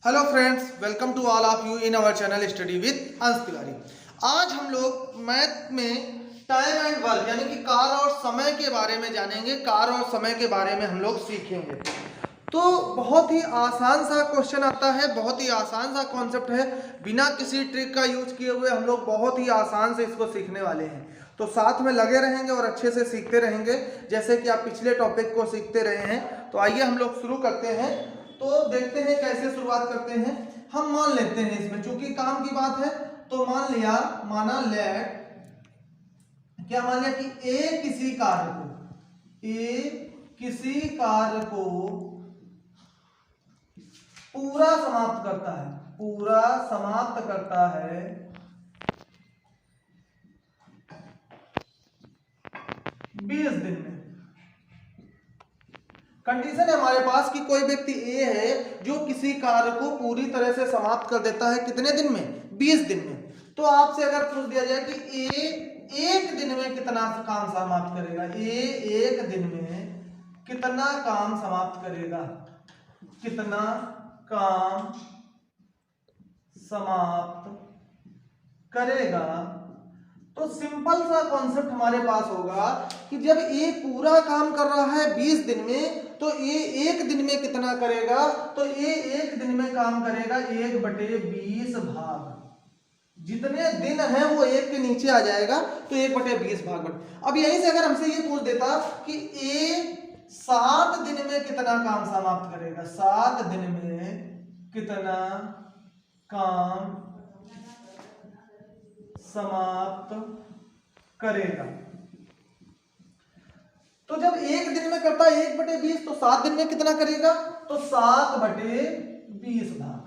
Hello friends, welcome to all of you in our channel study with Ansh Tiwari. आज हम लोग math में time and work यानी कि कार और समय के बारे में जानेंगे। कार और समय के बारे में हम लोग सीखेंगे। तो बहुत ही आसान सा क्वेश्चन आता है, बहुत ही आसान सा कॉन्सेप्ट है। बिना किसी ट्रिक का यूज किए हुए हम लोग बहुत ही आसान से इसको सीखने वाले हैं। तो साथ में लगे रहेंगे और अच्छे से सीखते रहेंगे, जैसे कि आप पिछले टॉपिक को सीखते रहे हैं। तो आइए हम लोग शुरू करते हैं। तो देखते हैं कैसे शुरुआत करते हैं। हम मान लेते हैं इसमें, चूंकि काम की बात है तो माना लेट, क्या मान लिया कि ए किसी कार्य को पूरा समाप्त करता है 20 दिन में। कंडीशन है हमारे पास कि कोई व्यक्ति ए है जो किसी कार्य को पूरी तरह से समाप्त कर देता है कितने दिन में? 20 दिन में। तो आपसे अगर पूछ दिया जाए कि ए एक दिन में कितना काम समाप्त करेगा, ए एक दिन में कितना काम समाप्त करेगा, कितना काम समाप्त करेगा, तो सिंपल सा कॉन्सेप्ट हमारे पास होगा कि जब ए पूरा काम कर रहा है 20 दिन में, तो ए एक दिन में कितना करेगा? तो ए एक दिन में काम करेगा 1/20 भाग। जितने दिन हैं वो एक के नीचे आ जाएगा, तो 1/20 भाग बन। अब यहीं से अगर हमसे ये पूछ देता कि ए 7 दिन में कितना काम समाप्त करेगा, 7 दिन में कितना काम समाप्त करेगा, तो जब एक दिन में करता है 1/20, तो 7 दिन में कितना करेगा? तो 7/20 भाग।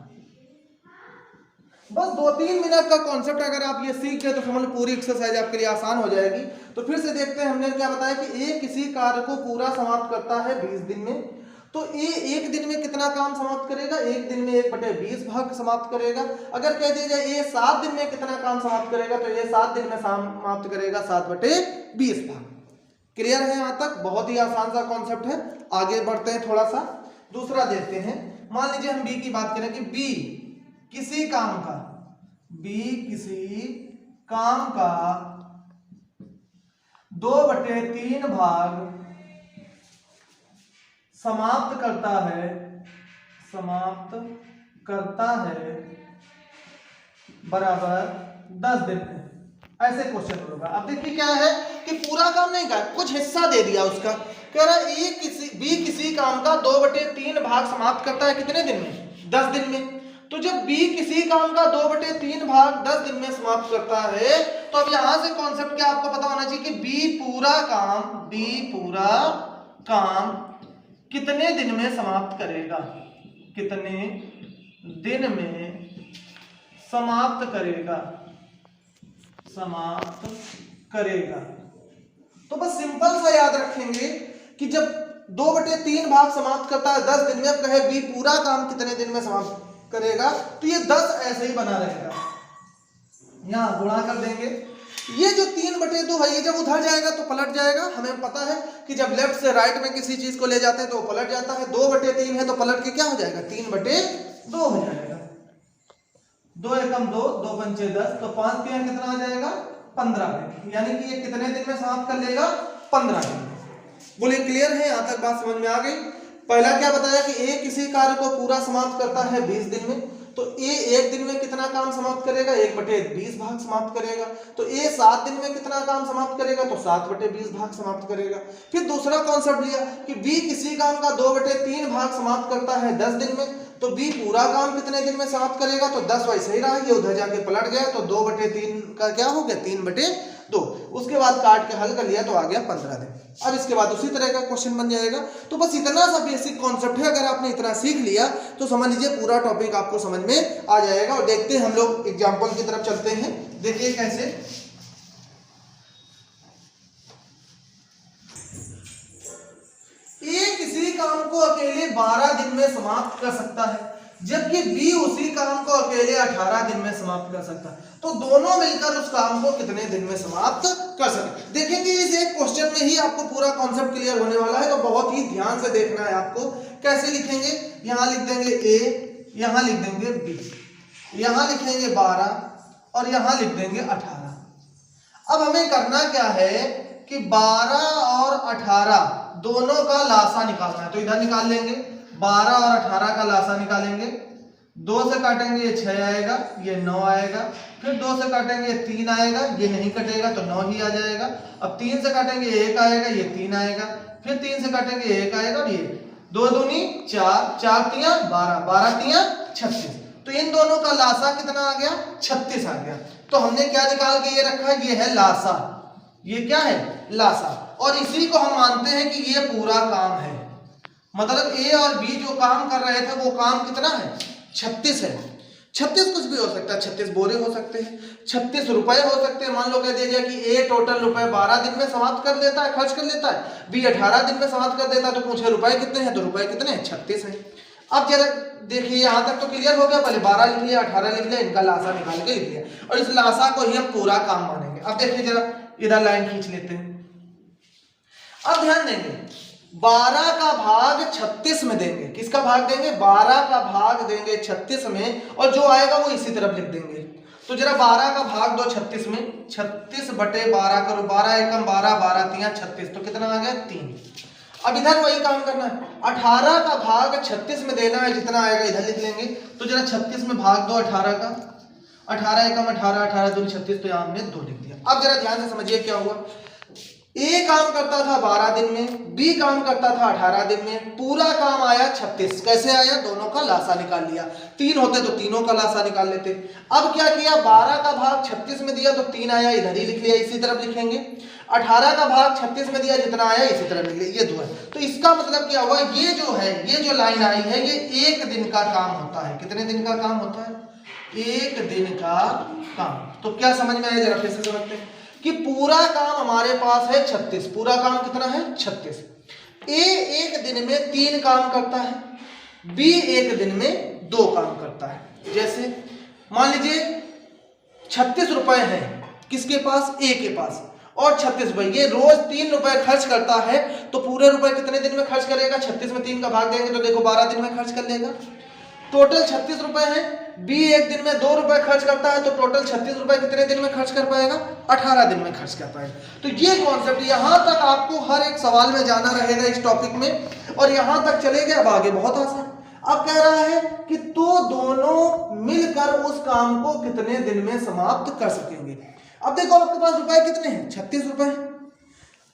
बस 2-3 मिनट का कॉन्सेप्ट अगर आप ये सीख गए तो समझ लो पूरी एक्सरसाइज आपके लिए आसान हो जाएगी। तो फिर से देखते हैं, हमने क्या बताया कि ए किसी कार्य को पूरा समाप्त करता है 20 दिन में। तो ए एक दिन में कितना काम समाप्त करेगा? एक दिन में 1/20 भाग समाप्त करेगा। अगर कह दिया जाए ए 7 दिन में कितना काम समाप्त करेगा, तो ये 7 दिन में समाप्त करेगा 7/20 भाग। क्लियर है यहाँ तक? बहुत ही आसान सा कॉन्सेप्ट है। आगे बढ़ते हैं, थोड़ा सा दूसरा देखते हैं। मान लीजिए हम बी की बात करें कि बी किसी काम का 2/3 भाग समाप्त करता है बराबर 10 दिन में। ऐसे क्वेश्चन होगा। अब देखिए क्या है कि पूरा काम नहीं कर, कुछ हिस्सा दे दिया उसका। कह रहा है बी किसी काम का 2/3 भाग समाप्त करता है कितने दिन में? 10 दिन में। तो जब बी किसी काम का 2/3 भाग 10 दिन में समाप्त करता है, तो अब यहां से कॉन्सेप्ट क्या आपको पता होना चाहिए कि बी पूरा काम कितने दिन में समाप्त करेगा, कितने दिन में समाप्त करेगा। तो बस सिंपल सा याद रखेंगे कि जब 2/3 भाग समाप्त करता है 10 दिन में, अब कहे बी पूरा काम कितने दिन में समाप्त करेगा, तो ये 10 ऐसे ही बना रहेगा। यहां गुणा कर देंगे। ये जो 3/2 है, ये जब उधर जाएगा तो पलट जाएगा। हमें पता है कि जब लेफ्ट से राइट में किसी चीज को ले जाते हैं तो वो पलट जाता है। 2/3 है तो पलट के क्या हो जाएगा? 3/2 हो जाएगा। 2 एकम 2, 2 पंचे 10, तो 5 3 कितना आ जाएगा? 15 दिन। यानी कि ये कितने दिन में समाप्त कर लेगा? 15 दिन। बोलिए क्लियर है? यहां तक बात समझ में आ गई? पहला क्या बताया कि ए किसी कार्य को पूरा समाप्त करता है 20 दिन में, तो ए एक दिन में कितना काम समाप्त करेगा? 1/20 भाग समाप्त करेगा। तो ए 7 दिन में कितना काम समाप्त करेगा? तो 7/20 भाग समाप्त करेगा। फिर दूसरा कॉन्सेप्ट लिया कि बी किसी काम का 2/3 भाग समाप्त करता है 10 दिन में, तो बी पूरा काम कितने दिन में समाप्त करेगा? तो 10 वैसे ही रहा, ये उधर जाके पलट गया, तो 2/3 का क्या हो गया? 3/2। उसके बाद काट के हल कर लिया तो आ गया 15 दिन। अब इसके बाद उसी तरह का क्वेश्चन बन जाएगा। तो बस इतना सा बेसिक कॉन्सेप्ट है। अगर आपने इतना सीख लिया तो समझ लीजिए पूरा टॉपिक आपको समझ में आ जाएगा। और देखते हैं हम लोग एग्जाम्पल की तरफ चलते हैं। देखिए कैसे। ए किसी काम को अकेले 12 दिन में समाप्त कर सकता है, जबकि बी उसी काम को अकेले 18 दिन में समाप्त कर सकता है। तो दोनों मिलकर उस काम को कितने दिन में समाप्त कर सकते। देखेंगे इस एक क्वेश्चन में ही आपको पूरा कॉन्सेप्ट क्लियर होने वाला है, तो बहुत ही ध्यान से देखना है आपको। कैसे लिखेंगे? यहां लिख देंगे ए यहाँ लिख देंगे बी, यहाँ लिखेंगे 12 और यहाँ लिख देंगे 18। अब हमें करना क्या है कि 12 और 18 दोनों का लासा निकालना है, तो इधर निकाल लेंगे 12 और 18 का लासा निकालेंगे। 2 से काटेंगे ये 6 आएगा, ये 9 आएगा, फिर 2 से काटेंगे ये 3 आएगा, ये नहीं कटेगा तो 9 ही आ जाएगा। अब 3 से काटेंगे 1 आएगा, ये 3 आएगा, फिर 3 से काटेंगे 1 आएगा और ये 2 दूनी 4, 4 तियां 12, 12 तियां 36। तो इन दोनों का लासा कितना आ गया? 36 आ गया। तो हमने क्या निकाल के ये रखा है? ये है लासा। ये क्या है? लासा। और इसी को हम मानते हैं कि ये पूरा काम है। मतलब ए और बी जो काम कर रहे थे वो काम कितना है? 36 है। 36 कुछ भी हो सकता है, 36 बोरे हो सकते हैं, 36 रुपए हो सकते हैं। मान लो कह दीजिए कि ए टोटल रुपए 12 दिन में समाप्त कर लेता है, खर्च कर लेता है, बी 18 दिन में समाप्त कर देता है। तो पूछे रुपए कितने हैं? तो रुपए कितने हैं? 36 है। अब जरा देखिए यहाँ तक तो क्लियर हो गया। पहले 12 लिख लिया, 18 लिख लिया, इनका लासा निकाल के लिख लिया और इस लासा को ही हम पूरा काम मानेंगे। अब देखिए जरा इधर लाइन खींच लेते हैं। अब ध्यान देंगे 12 का भाग 36 में देंगे। किसका भाग देंगे? 12 का भाग देंगे 36 में और जो आएगा वो इसी तरफ लिख देंगे। तो जरा 12 का भाग दो 36 में, 36 बटे 12 करो, 12 एकम 12, 12 तियां 36, तो कितना आ गया? 3। अब इधर वही काम करना है, 18 का भाग 36 में देना है, जितना आएगा इधर लिख लेंगे। तो जरा 36 में भाग दो 18 का, 18 एकम 18, 18 दूनी 36, तो यहाँ हमने 2 लिख दिया। अब जरा ध्यान से समझिए क्या हुआ। ए काम करता था 12 दिन में, बी काम करता था 18 दिन में, पूरा काम आया 36। कैसे आया? दोनों का लासा निकाल लिया। 3 होते तो तीनों का लासा निकाल लेते। अब क्या किया? 12 का भाग 36 में दिया तो 3 आया, इधर ही लिख लिया, इसी तरफ लिखेंगे। 18 का भाग 36 में दिया, जितना आया इसी तरफ लिख लिया, ये 2 है। तो इसका मतलब क्या हुआ? ये जो है, ये जो लाइन आई है, ये 1 दिन का काम होता है। कितने दिन का काम होता है? 1 दिन का काम। तो क्या समझ में आया? जरा फिर से समझते हैं कि पूरा काम हमारे पास है 36। पूरा काम कितना है? 36। ए 1 दिन में 3 काम करता है, बी 1 दिन में 2 काम करता है। जैसे मान लीजिए 36 रुपए हैं किसके पास? ए के पास, और 36 रुपए, ये रोज 3 रुपए खर्च करता है, तो पूरे रुपए कितने दिन में खर्च करेगा? 36 में 3 का भाग देंगे तो देखो 12 दिन में खर्च कर लेगा। टोटल 36 रुपए है। बी 1 दिन में 2 रुपए खर्च करता है, तो टोटल 36 रुपए कितने दिन में खर्च कर पाएगा? 18 दिन में खर्च कर पाएगा। तो ये कॉन्सेप्ट, यहां तक आपको हर एक सवाल में जाना रहेगा इस टॉपिक में, और यहां तक चले गए। अब आगे बहुत आसान। अब कह रहा है कि तो दोनों मिलकर उस काम को कितने दिन में समाप्त कर सकेंगे। अब देखो आपके पास रुपए कितने हैं? 36 रुपए हैं।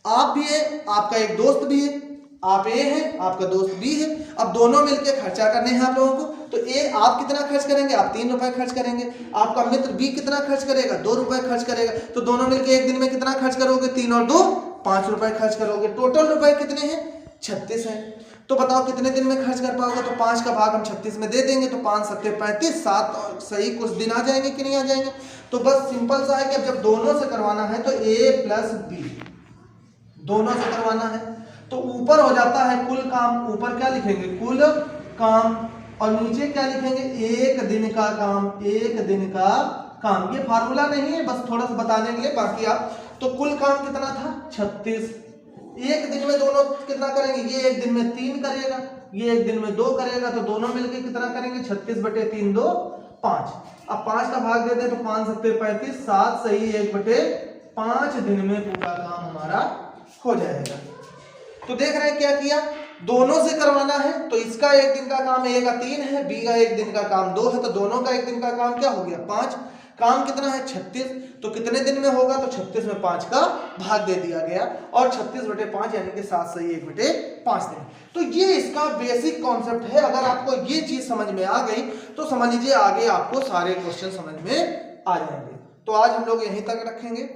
आप भी है, आपका एक दोस्त भी है, आप ए हैं, आपका दोस्त बी है। अब दोनों मिलकर खर्चा करने हैं आप लोगों को। तो ए आप कितना खर्च करेंगे? आप 3 रुपए खर्च करेंगे। आपका मित्र बी कितना खर्च करेगा? 2 रुपए खर्च करेगा। तो दोनों मिलकर 1 दिन में कितना खर्च करोगे? 3 और 2 5 रुपए खर्च करोगे। टोटल रुपए कितने हैं? 36 है। तो बताओ कितने दिन में खर्च कर पाओगे? तो 5 का भाग हम 36 में दे देंगे, तो 5 7 35, 7 सही कुछ दिन आ जाएंगे कि नहीं आ जाएंगे? तो बस सिंपल सा है कि अब जब दोनों से करवाना है तो ए प्लस बी दोनों से करवाना है, तो ऊपर हो जाता है कुल काम। ऊपर क्या लिखेंगे? कुल काम। और नीचे क्या लिखेंगे? 1 दिन का काम। 1 दिन का काम। ये फार्मूला नहीं है, बस थोड़ा सा बताने के लिए, बाकी आप। तो कुल काम कितना था? 36। 1 दिन में दोनों कितना करेंगे? ये 1 दिन में 3 करेगा, ये 1 दिन में 2 करेगा, तो दोनों मिलके कितना करेंगे? 36 बटे 3 2 5। अब 5 का भाग देते हैं तो 5 7 35, 7 सही 1 बटे 5 दिन में पूरा काम हमारा हो जाएगा। तो देख रहे हैं क्या किया? दोनों से करवाना है तो इसका 1 दिन का काम ए का 3 है, बी का 1 दिन का काम 2 है, तो दोनों का 1 दिन का काम क्या हो गया? 5। काम कितना है? 36। तो कितने दिन में होगा? तो 36 में 5 का भाग दे दिया गया, और 36 बटे 5 यानी कि 7 सही 1 बटे 5 दिन। तो ये इसका बेसिक कॉन्सेप्ट है। अगर आपको ये चीज समझ में आ गई तो समझ लीजिए आगे आपको सारे क्वेश्चन समझ में आ जाएंगे। तो आज हम लोग यहीं तक रखेंगे।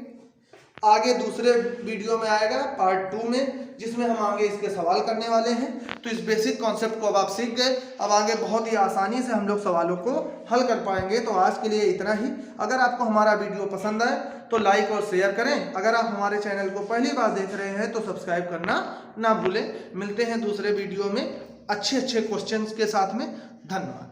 आगे दूसरे वीडियो में आएगा पार्ट 2 में, जिसमें हम आगे इसके सवाल करने वाले हैं। तो इस बेसिक कॉन्सेप्ट को अब आप सीख गए। अब आगे बहुत ही आसानी से हम लोग सवालों को हल कर पाएंगे। तो आज के लिए इतना ही। अगर आपको हमारा वीडियो पसंद आए तो लाइक और शेयर करें। अगर आप हमारे चैनल को पहली बार देख रहे हैं तो सब्सक्राइब करना ना भूलें। मिलते हैं दूसरे वीडियो में अच्छे क्वेश्चंस के साथ में। धन्यवाद।